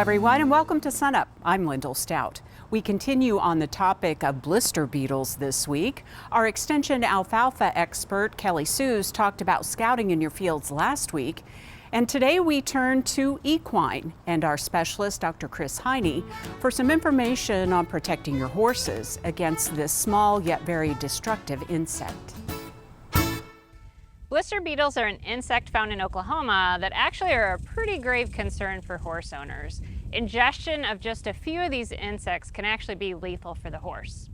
everyone, and welcome to SUNUP. I'm Lyndall Stout. We continue on the topic of blister beetles this week. Our extension alfalfa expert, Kelly Sues, talked about scouting in your fields last week. And today we turn to equine and our specialist, Dr. Kris Hiney, for some information on protecting your horses against this small yet very destructive insect. Blister beetles are an insect found in Oklahoma that actually are a pretty grave concern for horse owners. Ingestion of just a few of these insects can actually be lethal for the horse.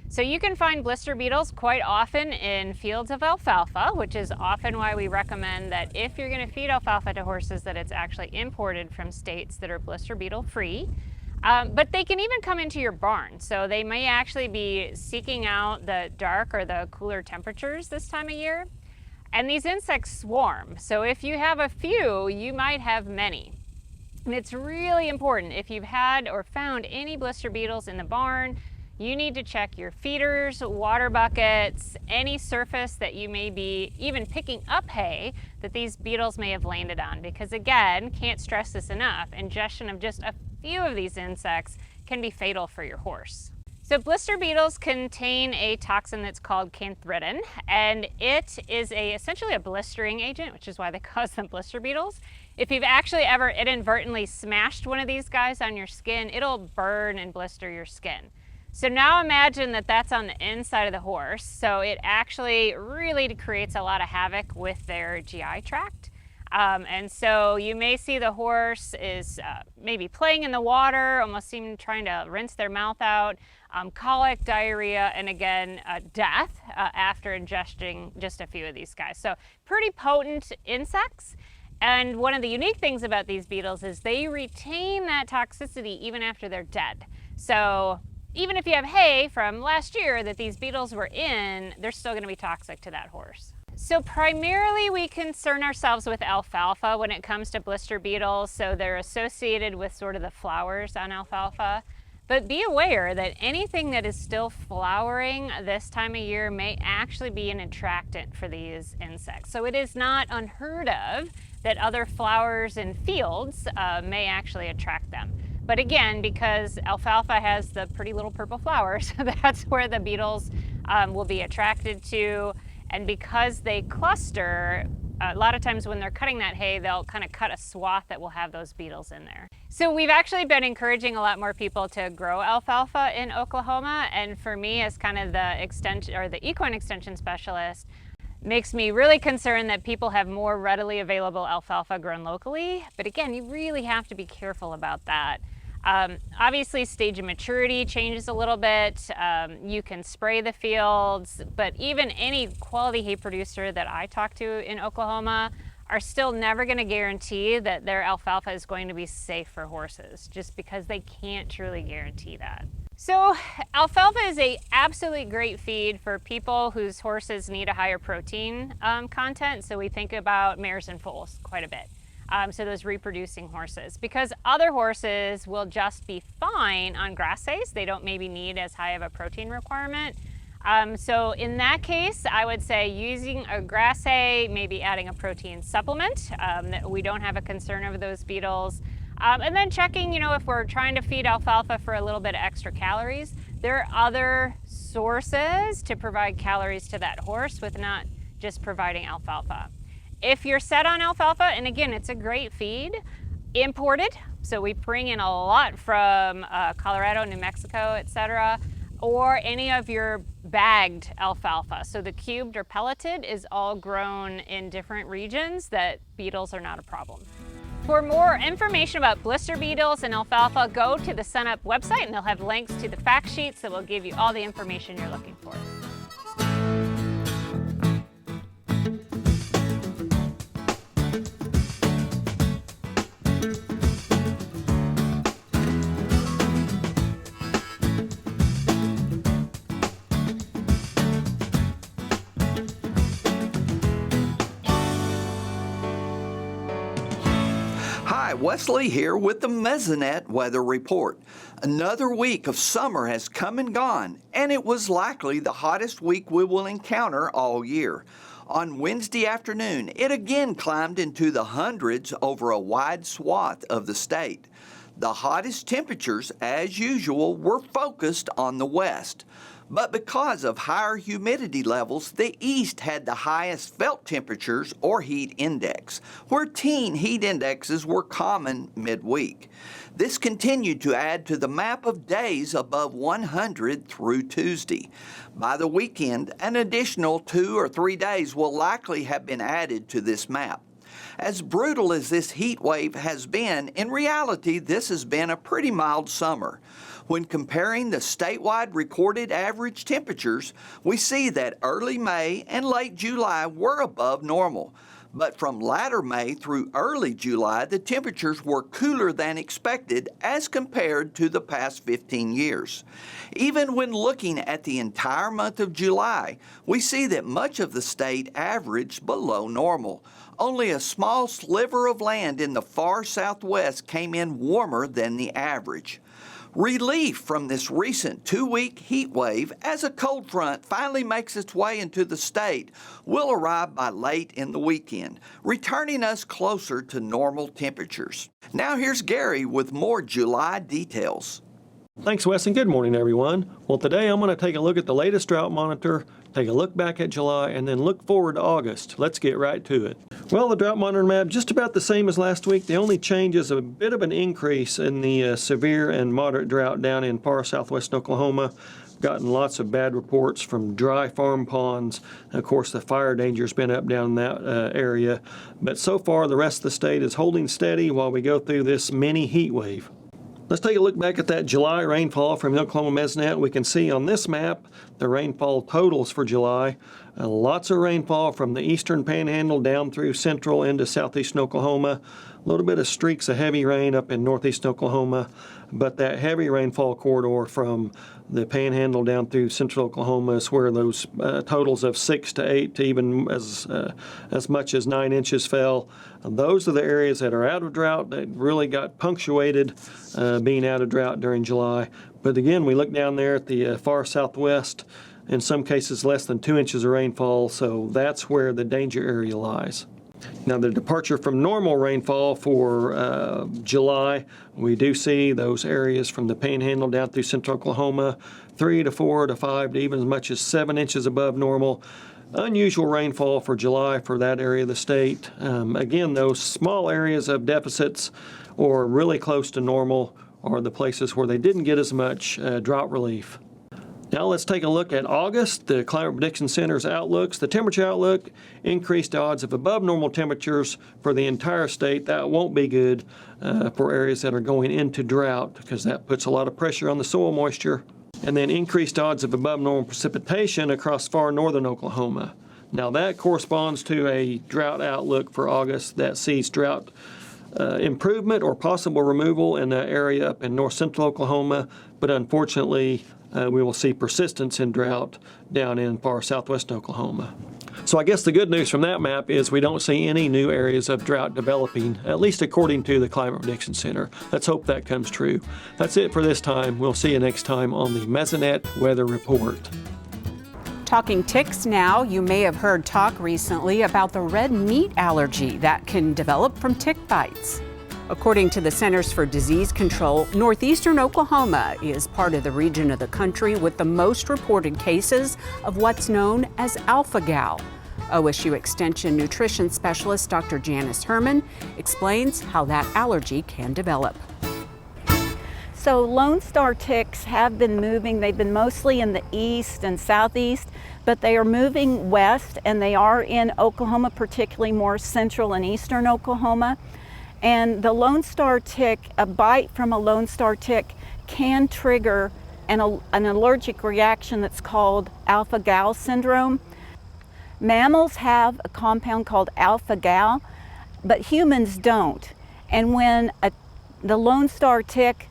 So you can find blister beetles quite often in fields of alfalfa, which is often why we recommend that if you're going to feed alfalfa to horses, that it's actually imported from states that are blister beetle free. But they can even come into your barn, so they may actually be seeking out the dark or the cooler temperatures this time of year. And these insects swarm, so if you have a few, you might have many. And it's really important, if you've had or found any blister beetles in the barn, you need to check your feeders, water buckets, any surface that you may be even picking up hay that these beetles may have landed on. Because again, can't stress this enough, ingestion of just a few of these insects can be fatal for your horse. So blister beetles contain a toxin that's called cantharidin, and it is essentially a blistering agent, which is why they cause them blister beetles. If you've actually ever inadvertently smashed one of these guys on your skin, it'll burn and blister your skin. So now imagine that that's on the inside of the horse, so it actually really creates a lot of havoc with their GI tract. And so you may see the horse is maybe playing in the water, almost seem trying to rinse their mouth out, colic, diarrhea, and again, death after ingesting just a few of these guys. So pretty potent insects. And one of the unique things about these beetles is they retain that toxicity even after they're dead. So even if you have hay from last year that these beetles were in, they're still going to be toxic to that horse. So primarily we concern ourselves with alfalfa when it comes to blister beetles, so they're associated with sort of the flowers on alfalfa. But be aware that anything that is still flowering this time of year may actually be an attractant for these insects. So it is not unheard of that other flowers in fields may actually attract them. But again, because alfalfa has the pretty little purple flowers, that's where the beetles will be attracted to. And because they cluster, a lot of times when they're cutting that hay, they'll kind of cut a swath that will have those beetles in there. So we've actually been encouraging a lot more people to grow alfalfa in Oklahoma. And for me, as kind of the extension or the equine extension specialist, makes me really concerned that people have more readily available alfalfa grown locally. But again, you really have to be careful about that. Obviously, stage of maturity changes a little bit. You can spray the fields, but even any quality hay producer that I talk to in Oklahoma are still never going to guarantee that their alfalfa is going to be safe for horses, just because they can't truly guarantee that. So alfalfa is a absolutely great feed for people whose horses need a higher protein content. So we think about mares and foals quite a bit. So those reproducing horses, because other horses will just be fine on grass hays. They don't maybe need as high of a protein requirement. So in that case, I would say using a grass hay, maybe adding a protein supplement, that we don't have a concern over those beetles. And then checking, if we're trying to feed alfalfa for a little bit of extra calories, there are other sources to provide calories to that horse with not just providing alfalfa. If you're set on alfalfa, and again, it's a great feed, imported, so we bring in a lot from Colorado, New Mexico, etc., or any of your bagged alfalfa. So the cubed or pelleted is all grown in different regions that beetles are not a problem. For more information about blister beetles and alfalfa, go to the SUNUP website and they'll have links to the fact sheets that will give you all the information you're looking for. Hi, Wes Lee here with the Mesonet Weather Report. Another week of summer has come and gone, and it was likely the hottest week we will encounter all year. On Wednesday afternoon, it again climbed into the hundreds over a wide swath of the state. The hottest temperatures, as usual, were focused on the west. But because of higher humidity levels, the east had the highest felt temperatures or heat index, where teen heat indexes were common midweek. This continued to add to the map of days above 100 through Tuesday. By the weekend, an additional 2 or 3 days will likely have been added to this map. As brutal as this heat wave has been, in reality, this has been a pretty mild summer. When comparing the statewide recorded average temperatures, we see that early May and late July were above normal. But from latter May through early July, the temperatures were cooler than expected as compared to the past 15 years. Even when looking at the entire month of July, we see that much of the state averaged below normal. Only a small sliver of land in the far southwest came in warmer than the average. Relief from this recent 2-week heat wave as a cold front finally makes its way into the state will arrive by late in the weekend, returning us closer to normal temperatures. Now here's Gary with more July details. Thanks, Wes, and good morning, everyone. Well, today I'm going to take a look at the latest drought monitor, take a look back at July, and then look forward to August. Let's get right to it. Well, the drought monitor map, just about the same as last week. The only change is a bit of an increase in the severe and moderate drought down in far southwest Oklahoma. Gotten lots of bad reports from dry farm ponds. Of course, the fire danger's been up down in that area. But so far, the rest of the state is holding steady while we go through this mini heat wave. Let's take a look back at that July rainfall from the Oklahoma Mesonet. We can see on this map the rainfall totals for July. Lots of rainfall from the eastern panhandle down through central into southeastern Oklahoma. A little bit of streaks of heavy rain up in northeast Oklahoma, but that heavy rainfall corridor from the panhandle down through central Oklahoma is where those totals of 6 to 8 to even as much as 9 inches fell. Those are the areas that are out of drought that really got punctuated being out of drought during July. But again, we look down there at the far southwest, in some cases less than 2 inches of rainfall, so that's where the danger area lies. Now, the departure from normal rainfall for July, we do see those areas from the panhandle down through central Oklahoma, 3 to 4 to 5 to even as much as 7 inches above normal. Unusual rainfall for July for that area of the state. Again, those small areas of deficits or really close to normal are the places where they didn't get as much drought relief. Now let's take a look at August, the Climate Prediction Center's outlooks. The temperature outlook, increased odds of above normal temperatures for the entire state. That won't be good for areas that are going into drought because that puts a lot of pressure on the soil moisture. And then increased odds of above normal precipitation across far northern Oklahoma. Now that corresponds to a drought outlook for August that sees drought improvement or possible removal in the area up in north central Oklahoma, but unfortunately we will see persistence in drought down in far southwest Oklahoma. So I guess the good news from that map is we don't see any new areas of drought developing, at least according to the Climate Prediction Center. Let's hope that comes true. That's it for this time. We'll see you next time on the Mesonet Weather Report. Talking ticks now, you may have heard talk recently about the red meat allergy that can develop from tick bites. According to the Centers for Disease Control, northeastern Oklahoma is part of the region of the country with the most reported cases of what's known as alpha-gal. OSU Extension nutrition specialist Dr. Janice Hermann explains how that allergy can develop. So Lone Star ticks have been moving. They've been mostly in the east and southeast, but they are moving west, and they are in Oklahoma, particularly more central and eastern Oklahoma. And the Lone Star tick, a bite from a Lone Star tick can trigger an allergic reaction that's called alpha-gal syndrome. Mammals have a compound called alpha-gal, but humans don't. And when the Lone Star tick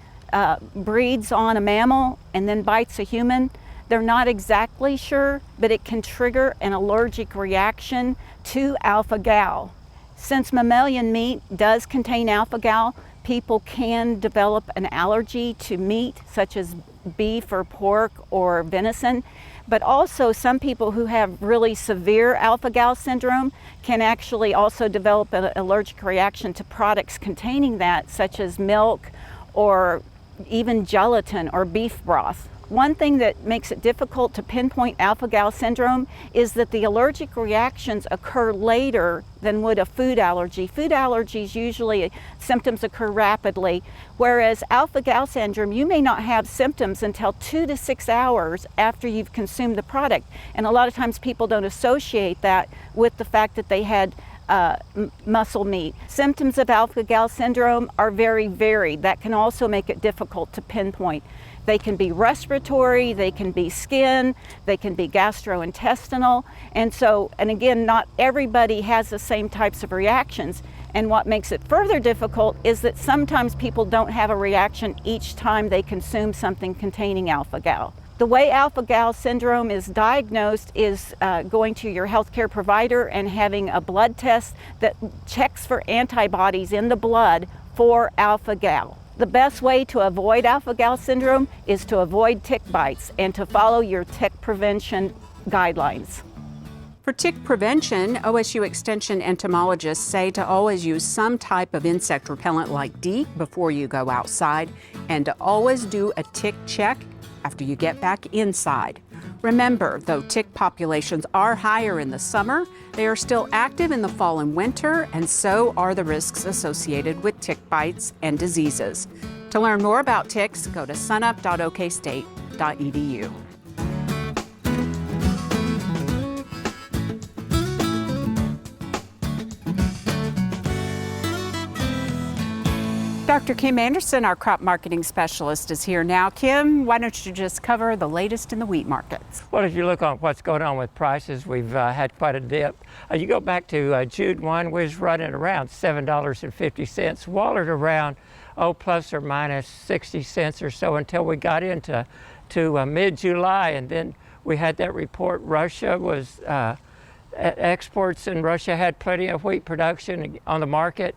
breeds on a mammal and then bites a human, they're not exactly sure, but it can trigger an allergic reaction to alpha-gal. Since mammalian meat does contain alpha-gal, people can develop an allergy to meat such as beef or pork or venison. But also some people who have really severe alpha-gal syndrome can actually also develop an allergic reaction to products containing that, such as milk or even gelatin or beef broth. One thing that makes it difficult to pinpoint alpha-gal syndrome is that the allergic reactions occur later than would a food allergy. Food allergies usually symptoms occur rapidly, whereas alpha-gal syndrome, you may not have symptoms until 2 to 6 hours after you've consumed the product. And a lot of times people don't associate that with the fact that they had muscle meat. Symptoms of alpha-gal syndrome are very varied. That can also make it difficult to pinpoint. They can be respiratory, they can be skin, they can be gastrointestinal. And again, not everybody has the same types of reactions. And what makes it further difficult is that sometimes people don't have a reaction each time they consume something containing alpha-gal. The way alpha-gal syndrome is diagnosed is going to your healthcare provider and having a blood test that checks for antibodies in the blood for alpha-gal. The best way to avoid alpha-gal syndrome is to avoid tick bites and to follow your tick prevention guidelines. For tick prevention, OSU Extension entomologists say to always use some type of insect repellent like DEET before you go outside, and to always do a tick check after you get back inside. Remember, though tick populations are higher in the summer, they are still active in the fall and winter, and so are the risks associated with tick bites and diseases. To learn more about ticks, go to sunup.okstate.edu. Dr. Kim Anderson, our crop marketing specialist, is here now. Kim, why don't you just cover the latest in the wheat markets? Well, if you look on what's going on with prices, we've had quite a dip. You go back to June 1, we was running around $7.50, wallowed around, plus or minus 60 cents or so until we got into mid-July, and then we had that report. Russia was exports in Russia had plenty of wheat production on the market.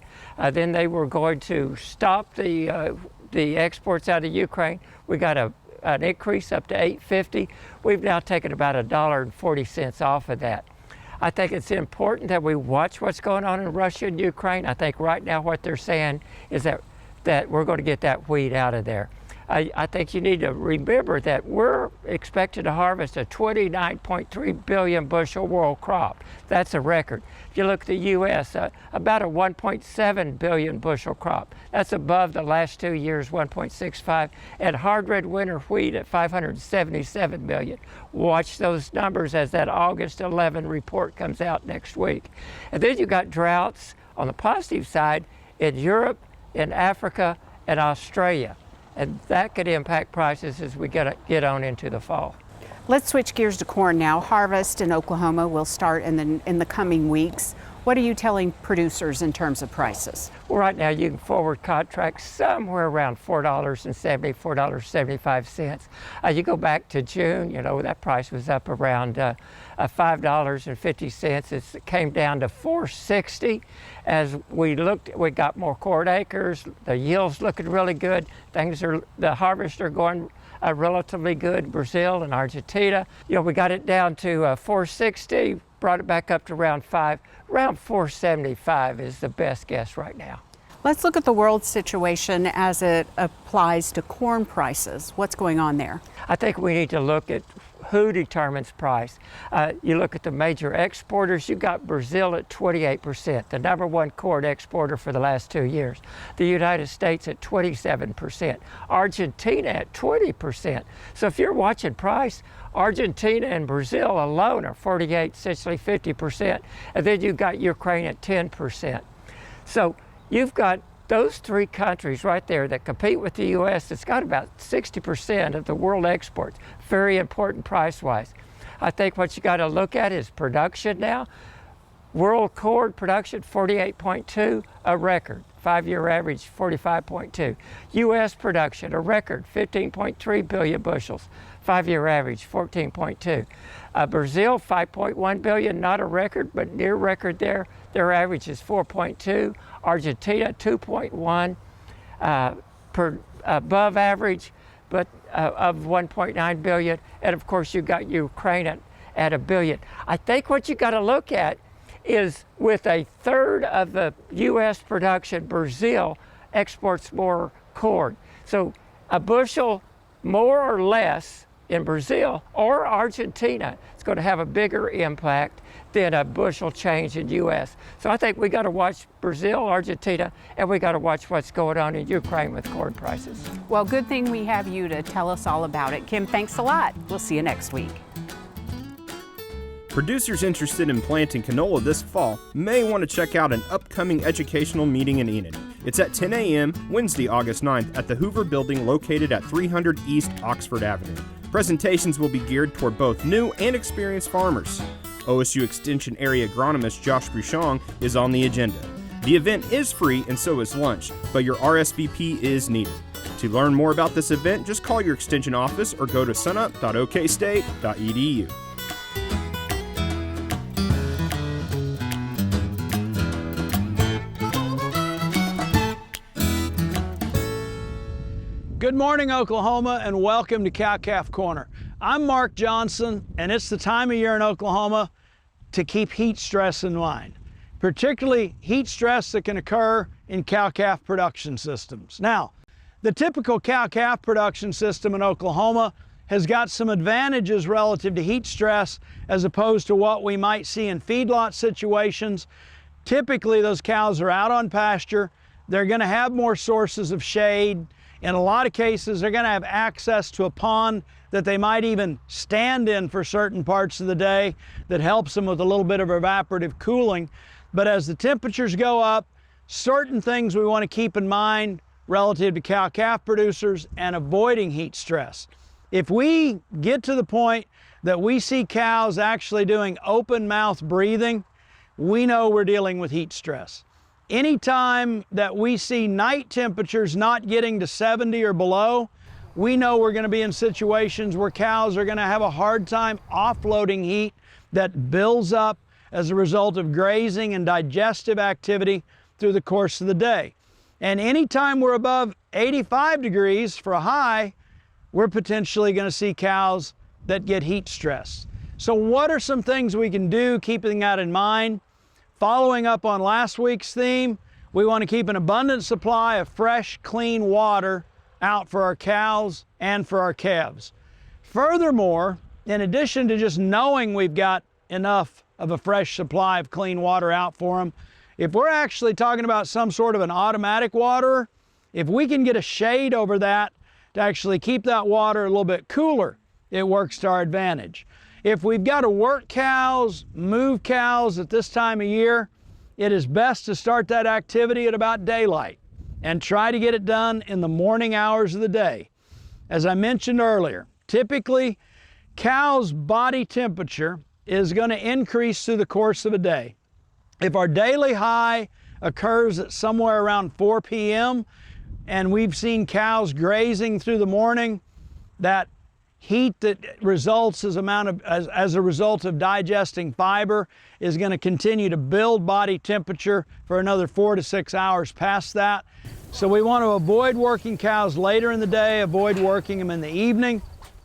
Then they were going to stop the exports out of Ukraine. We got an increase up to $8.50. We've now taken about $1.40 off of that. I think it's important that we watch what's going on in Russia and Ukraine. I think right now what they're saying is that we're going to get that wheat out of there. I think you need to remember that we're expected to harvest a 29.3 billion bushel world crop. That's a record. If you look at the U.S., about a 1.7 billion bushel crop. That's above the last 2 years' 1.65, and hard red winter wheat at 577 million. Watch those numbers as that August 11 report comes out next week. And then you got droughts on the positive side in Europe, in Africa, and Australia. And that could impact prices as we get on into the fall. Let's switch gears to corn now. Harvest in Oklahoma will start in the coming weeks. What are you telling producers in terms of prices? Well, right now you can forward contract somewhere around $4.70, $4.75. You go back to June, that price was up around $5.50. It came down to $4.60. As we looked, we got more corn acres. The yield's looking really good. The harvests are going relatively good. Brazil and Argentina. We got it down to $4.60. Brought it back up to around $4.75 is the best guess right now. Let's look at the world situation as it applies to corn prices. What's going on there? I think we need to look at who determines price. You look at the major exporters, you've got Brazil at 28%, the #1 corn exporter for the last 2 years. The United States at 27%, Argentina at 20%. So if you're watching price, Argentina and Brazil alone are 48, essentially 50%, and then you've got Ukraine at 10%. So you've got those three countries right there that compete with the U.S. It's got about 60% of the world exports. Very important price-wise. I think what you got to look at is production now. World corn production 48.2, a record. 5-year average 45.2. U.S. production, a record 15.3 billion bushels. 5-year average 14.2. Brazil 5.1 billion, not a record, but near record there. Their average is 4.2. Argentina 2.1, above average, but of 1.9 billion. And of course you got Ukraine at $1 billion. I think what you got to look at is with a third of the U.S. production, Brazil exports more corn. So a bushel more or less in Brazil or Argentina is going to have a bigger impact than a bushel change in U.S. So I think we got to watch Brazil, Argentina, and we got to watch what's going on in Ukraine with corn prices. Well, good thing we have you to tell us all about it. Kim, thanks a lot. We'll see you next week. Producers interested in planting canola this fall may want to check out an upcoming educational meeting in Enid. It's at 10 a.m. Wednesday, August 9th at the Hoover Building located at 300 East Oxford Avenue. Presentations will be geared toward both new and experienced farmers. OSU Extension Area Agronomist Josh Bouchon is on the agenda. The event is free and so is lunch, but your RSVP is needed. To learn more about this event, just call your Extension office or go to sunup.okstate.edu. Good morning, Oklahoma, and welcome to Cow-Calf Corner. I'm Mark Johnson, and it's the time of year in Oklahoma to keep heat stress in mind, particularly heat stress that can occur in cow-calf production systems. Now, the typical cow-calf production system in Oklahoma has got some advantages relative to heat stress as opposed to what we might see in feedlot situations. Typically, those cows are out on pasture. They're going to have more sources of shade. In a lot of cases, they're going to have access to a pond that they might even stand in for certain parts of the day that helps them with a little bit of evaporative cooling. But as the temperatures go up, certain things we want to keep in mind relative to cow-calf producers and avoiding heat stress. If we get to the point that we see cows actually doing open mouth breathing, we know we're dealing with heat stress. Anytime that we see night temperatures not getting to 70 or below, we know we're going to be in situations where cows are going to have a hard time offloading heat that builds up as a result of grazing and digestive activity through the course of the day. And anytime we're above 85 degrees for a high, we're potentially going to see cows that get heat stress. So what are some things we can do keeping that in mind? Following up on last week's theme, we want to keep an abundant supply of fresh, clean water out for our cows and for our calves. Furthermore, in addition to just knowing we've got enough of a fresh supply of clean water out for them, if we're actually talking about some sort of an automatic waterer, if we can get a shade over that to actually keep that water a little bit cooler, it works to our advantage. If we've got to work cows, move cows at this time of year, it is best to start that activity at about daylight and try to get it done in the morning hours of the day. As I mentioned earlier, typically cows' body temperature is going to increase through the course of a day. If our daily high occurs at somewhere around 4 p.m. and we've seen cows grazing through the morning, that heat that results as a result of digesting fiber is going to continue to build body temperature for another 4 to 6 hours past that. So we want to avoid working cows later in the day, avoid working them in the evening.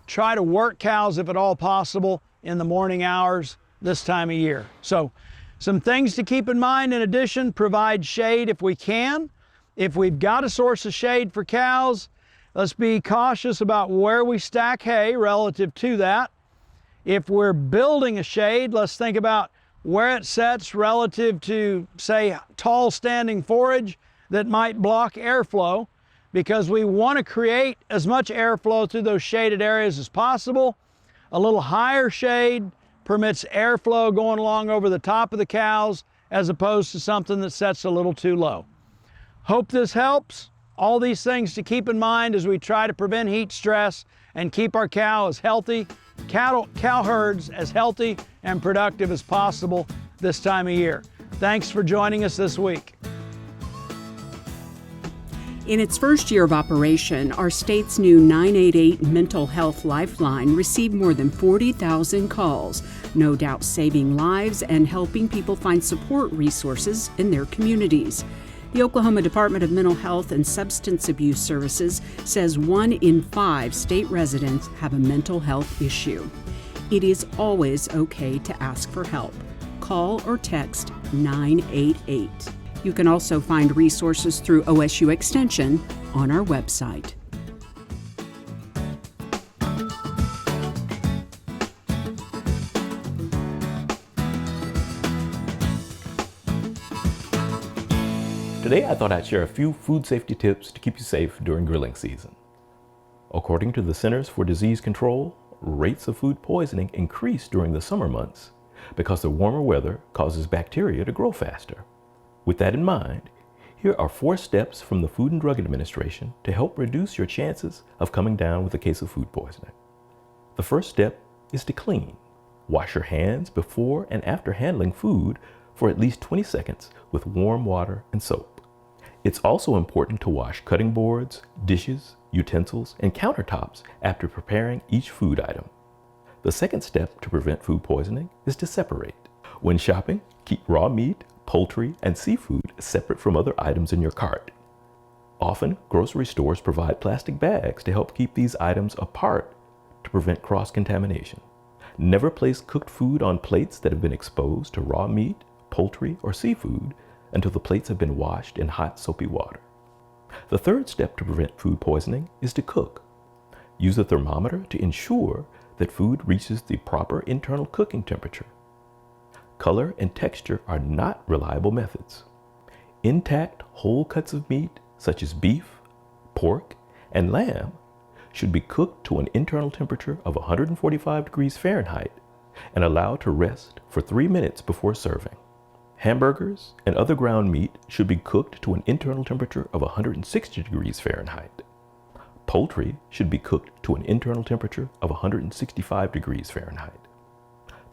Try to work cows, if at all possible, in the morning hours this time of year. So some things to keep in mind in addition: provide shade if we can. If we've got a source of shade for cows, let's be cautious about where we stack hay relative to that. If we're building a shade, let's think about where it sets relative to, say, tall standing forage that might block airflow, because we want to create as much airflow through those shaded areas as possible. A little higher shade permits airflow going along over the top of the cows as opposed to something that sets a little too low. Hope this helps. All these things to keep in mind as we try to prevent heat stress and keep our cow herds as healthy and productive as possible this time of year. Thanks for joining us this week. In its first year of operation, our state's new 988 Mental Health Lifeline received more than 40,000 calls, no doubt saving lives and helping people find support resources in their communities. The Oklahoma Department of Mental Health and Substance Abuse Services says 1 in 5 state residents have a mental health issue. It is always okay to ask for help. Call or text 988. You can also find resources through OSU Extension on our website. Today I thought I'd share a few food safety tips to keep you safe during grilling season. According to the Centers for Disease Control, rates of food poisoning increase during the summer months because the warmer weather causes bacteria to grow faster. With that in mind, here are 4 steps from the Food and Drug Administration to help reduce your chances of coming down with a case of food poisoning. The first step is to clean. Wash your hands before and after handling food for at least 20 seconds with warm water and soap. It's also important to wash cutting boards, dishes, utensils, and countertops after preparing each food item. The second step to prevent food poisoning is to separate. When shopping, keep raw meat, poultry, and seafood separate from other items in your cart. Often, grocery stores provide plastic bags to help keep these items apart to prevent cross-contamination. Never place cooked food on plates that have been exposed to raw meat, poultry, or seafood until the plates have been washed in hot, soapy water. The third step to prevent food poisoning is to cook. Use a thermometer to ensure that food reaches the proper internal cooking temperature. Color and texture are not reliable methods. Intact whole cuts of meat, such as beef, pork, and lamb, should be cooked to an internal temperature of 145 degrees Fahrenheit and allowed to rest for 3 minutes before serving. Hamburgers and other ground meat should be cooked to an internal temperature of 160 degrees Fahrenheit. Poultry should be cooked to an internal temperature of 165 degrees Fahrenheit.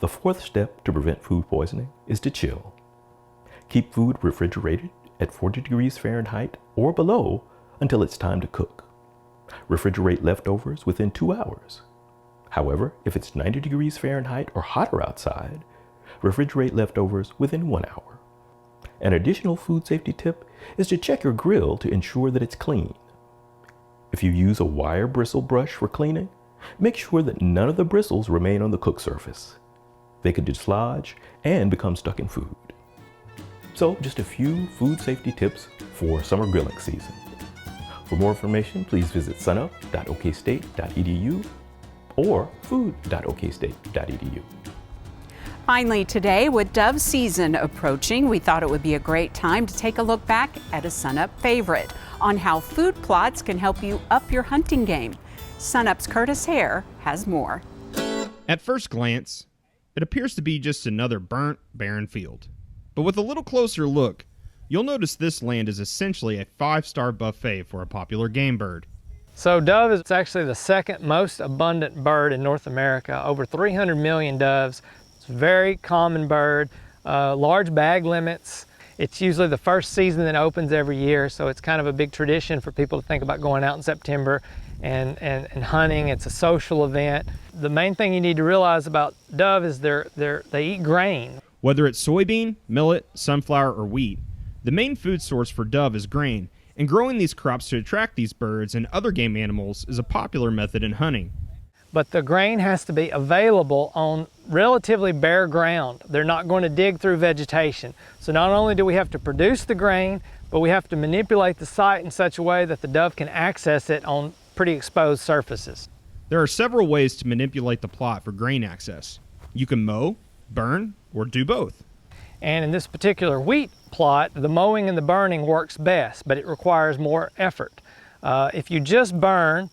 The fourth step to prevent food poisoning is to chill. Keep food refrigerated at 40 degrees Fahrenheit or below until it's time to cook. Refrigerate leftovers within 2 hours. However, if it's 90 degrees Fahrenheit or hotter outside, refrigerate leftovers within 1 hour. An additional food safety tip is to check your grill to ensure that it's clean. If you use a wire bristle brush for cleaning, make sure that none of the bristles remain on the cook surface. They could dislodge and become stuck in food. So, just a few food safety tips for summer grilling season. For more information, please visit sunup.okstate.edu or food.okstate.edu. Finally today, with dove season approaching, we thought it would be a great time to take a look back at a SUNUP favorite on how food plots can help you up your hunting game. SUNUP's Curtis Hare has more. At first glance, it appears to be just another burnt, barren field. But with a little closer look, you'll notice this land is essentially a 5-star buffet for a popular game bird. So dove is actually the second most abundant bird in North America, over 300 million doves. It's a very common bird, large bag limits. It's usually the first season that opens every year, so it's kind of a big tradition for people to think about going out in September and hunting. It's a social event. The main thing you need to realize about dove is they eat grain. Whether it's soybean, millet, sunflower, or wheat, the main food source for dove is grain, and growing these crops to attract these birds and other game animals is a popular method in hunting. But the grain has to be available on relatively bare ground. They're not going to dig through vegetation. So not only do we have to produce the grain, but we have to manipulate the site in such a way that the dove can access it on pretty exposed surfaces. There are several ways to manipulate the plot for grain access. You can mow, burn, or do both. And in this particular wheat plot, the mowing and the burning works best, but it requires more effort. If you just burn,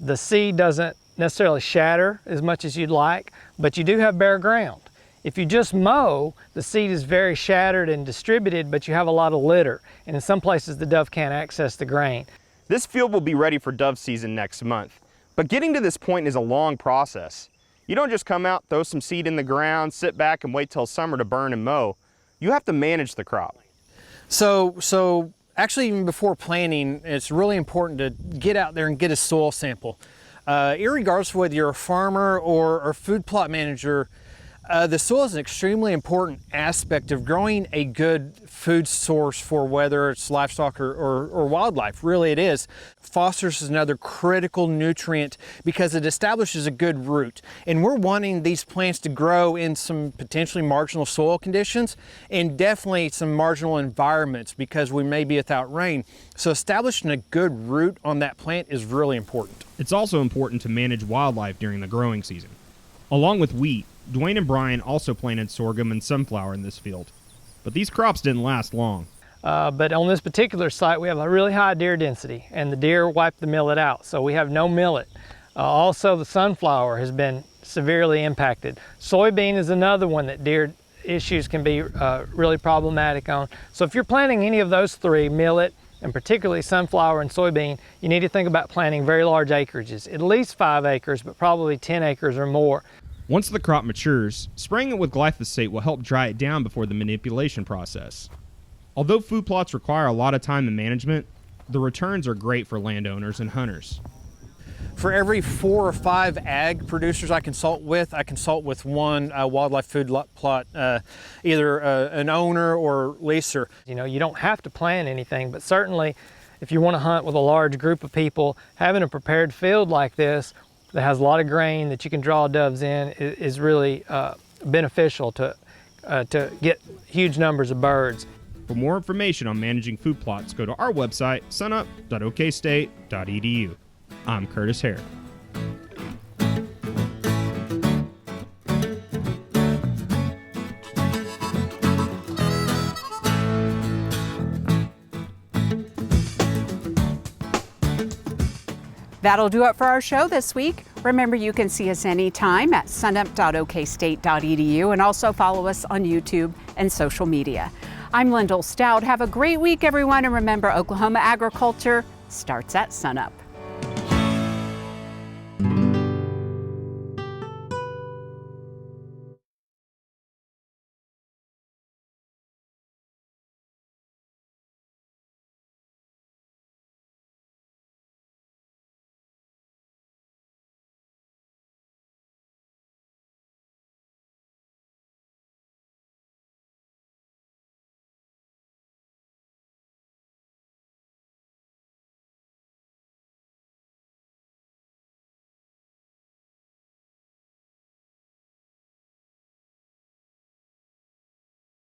the seed doesn't necessarily shatter as much as you'd like, but you do have bare ground. If you just mow, the seed is very shattered and distributed, but you have a lot of litter, and in some places the dove can't access the grain. This field will be ready for dove season next month, but getting to this point is a long process. You don't just come out, throw some seed in the ground, sit back and wait till summer to burn and mow. You have to manage the crop. So actually even before planting, it's really important to get out there and get a soil sample. Irregardless of whether you're a farmer or food plot manager, the soil is an extremely important aspect of growing a good food source for whether it's livestock or wildlife. Really it is. Phosphorus is another critical nutrient because it establishes a good root. And we're wanting these plants to grow in some potentially marginal soil conditions and definitely some marginal environments because we may be without rain. So establishing a good root on that plant is really important. It's also important to manage wildlife during the growing season. Along with wheat, Dwayne and Brian also planted sorghum and sunflower in this field. But these crops didn't last long. But on this particular site, we have a really high deer density, and the deer wipe the millet out, so we have no millet. Also, the sunflower has been severely impacted. Soybean is another one that deer issues can be really problematic on. So if you're planting any of those three, millet, and particularly sunflower and soybean, you need to think about planting very large acreages, at least 5 acres, but probably 10 acres or more. Once the crop matures, spraying it with glyphosate will help dry it down before the manipulation process. Although food plots require a lot of time and management, the returns are great for landowners and hunters. For every 4 or 5 ag producers I consult with one wildlife food plot, either an owner or leaser. You know, you don't have to plan anything, but certainly if you want to hunt with a large group of people, having a prepared field like this that has a lot of grain that you can draw doves in is really beneficial to get huge numbers of birds. For more information on managing food plots, go to our website, sunup.okstate.edu. I'm Curtis Hare. That'll do it for our show this week. Remember, you can see us anytime at sunup.okstate.edu and also follow us on YouTube and social media. I'm Lyndall Stout. Have a great week, everyone, and remember, Oklahoma agriculture starts at sunup.